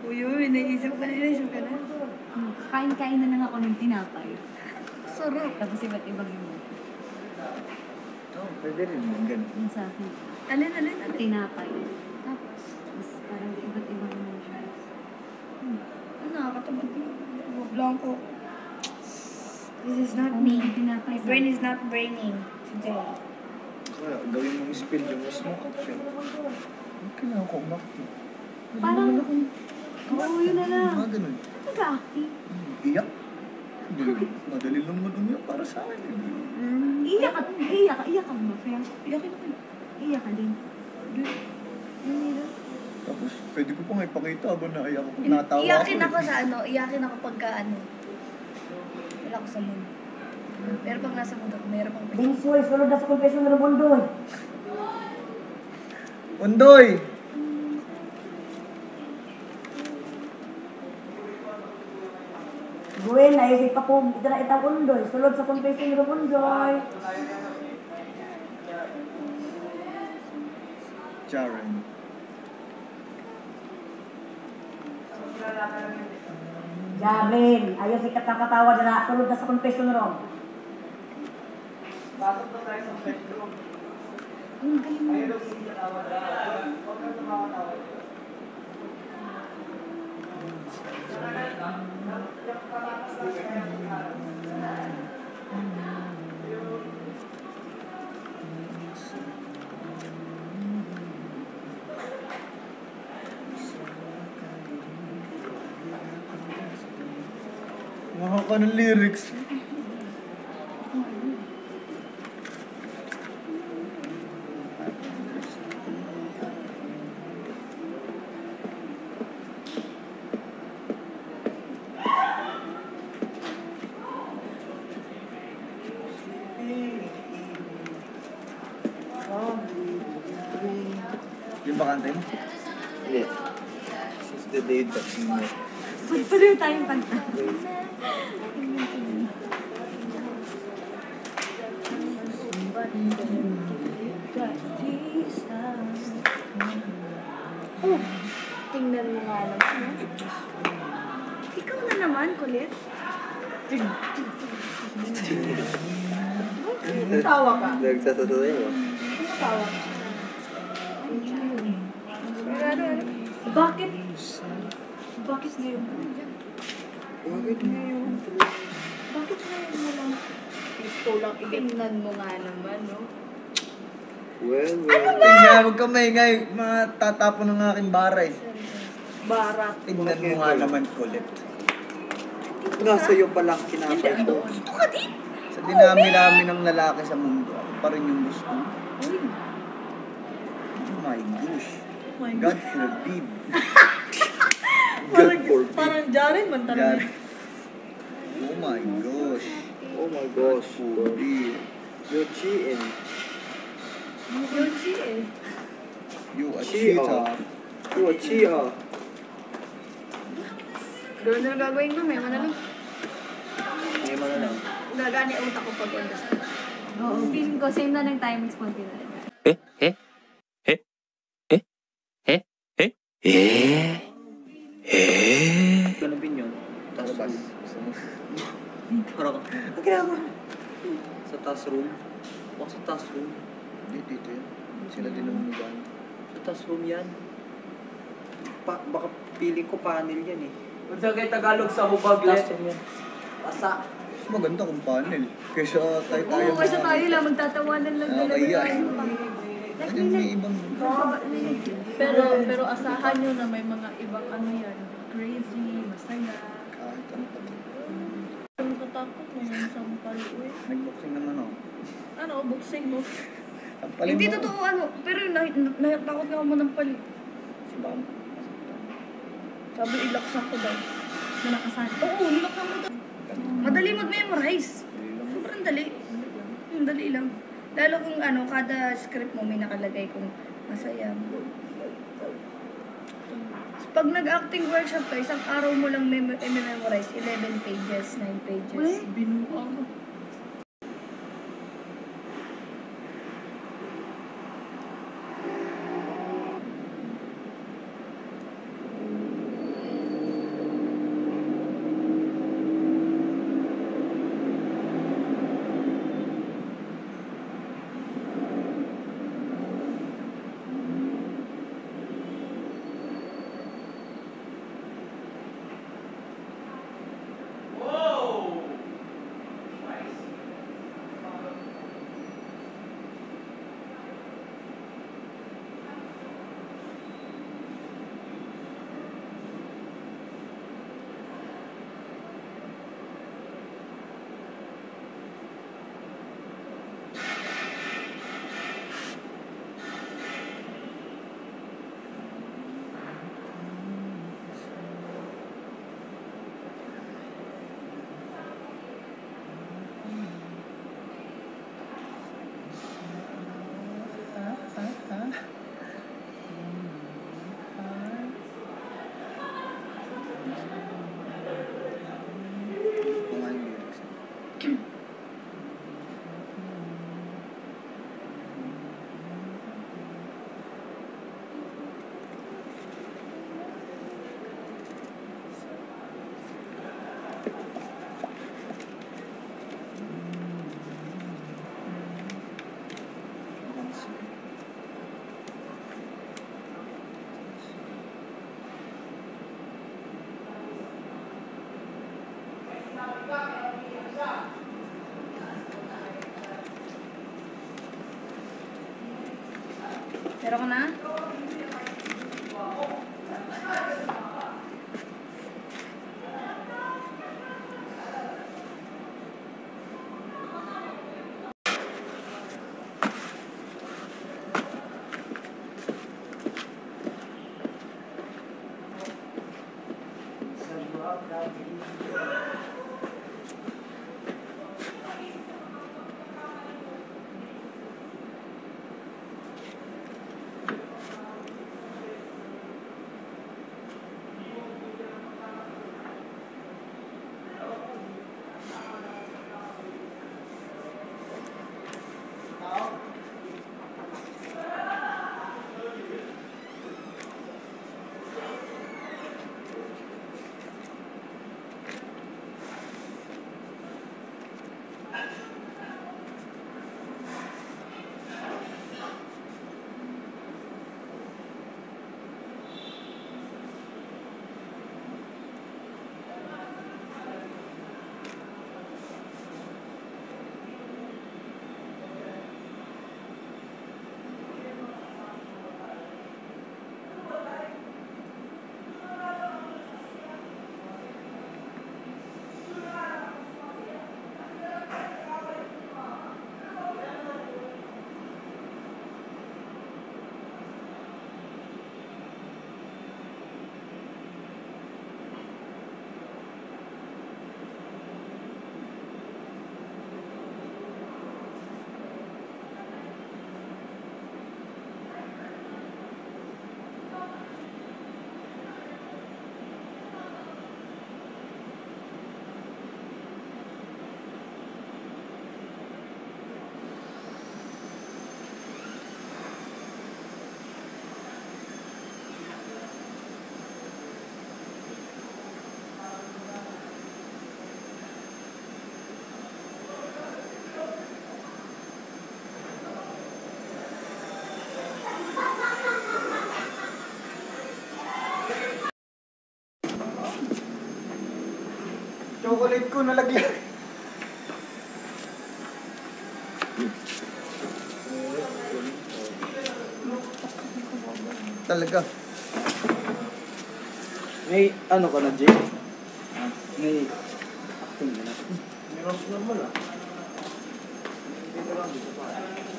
Uy, naisip ka na. Kain-kain na lang ako ng tinapay. Sarap. Tapos iba't ibang yung Pwede rin yung ganun. yun sa akin. Alin. Tinapay. Tapos, Tapos parang iba't ibang emotions. nakakatabag din. Blanco. This is not me. Tinapay. My brain is not braining today. Kaya gawin mong spill yung smoke option. Kailangan ko umakti. Parang, oo, yun na lang. Mga ganun. Nag-acting. Iyak. Madali lang naman umiyak para sa akin. Iyak ka ba, Frank? Iyakin ako. Iyak ka din. Tapos, pwede ko pang ipakita habang naiyak ako. Natawa Iyakin ako. ako sa iyakin ako pagka wala ako sa mood. Pero pag nasa mood ako, meron pang Bingsoy, sunod na sa confession ng Bondoy. Undoy! Gwen, naisip pa po, ito na itang Undoy. Sunod sa confession ng Bondoy. Jaren. Jamin, ayaw sikat ng katawa na sunod na sa confession ng Mahal ka ng lyrics. Yung ba kantay mo? Hindi. Since the day that you met. Pagpaliw tayong kanta. Oh, tingnan mo nga naman. Ikaw na naman, kulit. Tawa ka. Nagsasasay mo. Tawa ka. Bakit? Bakit ngayon? Bakit ngayon? Bakit ngayon mo lang? Gusto lang, tingnan mo nga naman, no? Well. Tingnan, huwag ka maingay. Matatapon ng aking baray. Barat. Tingnan mo nga naman, kulit. Nasa iyo pala ang kinapay ko. Gusto ka din? Sa dinami-dami ng lalaki sa mundo, ako pa rin yung gusto. Uy. Oh my gosh. God forbid. God forbid. Parang Jaren man God. Oh my gosh. Oh my gosh. Forbid. You're cheating. Yoshi eh. You a Cheater. cheater. You're a cheater. Doon na gagawin ko, may mana lang. Ngayon mo na lang. Gagani ang utak ko pag understand. Oo, feeling ko same na ng timings konti na rin. Ganun din yun. Taas Labas. room. Parang, ang ginagawa? Sa taas room. Baka sa taas room. Dito yun. Sila din ang umugan. Sa taas room yan. Baka piling ko panel yan eh. Kung sa kay Tagalog sa hubag Taas yan. room yan. Basa. Mas maganda kung panel. Kaysa tayo Oo, kasi tayo lang, magtatawanan lang talaga Nakakaya. tayo. Kasi may ibang... Pero asahan nyo na may mga ibang ano yan. Crazy, masaya. Kahit ano pa. Ang tatakot mo yung sampal, uy. Nag-boxing naman ako. Ano, boxing mo? Sampalin Hindi mo. totoo ano, pero natakot nga ako ng pali. Si Bam. Sabi, ilaksan ko daw. Nalakasan. Oo, ilaksan ko daw. Madali mag-memorize. Sobrang dali. Dali lang. Lalo kung ano, kada script mo may nakalagay kung masaya. Pag nag-acting workshop ka, isang araw mo lang memorize 11 pages, 9 pages. Uy, binuang. Tira ko na. Chocolate ko nalaglag. Talaga. May ano ka na, Jay? May acting ka na. Meron normal ah. Dito lang, dito pa.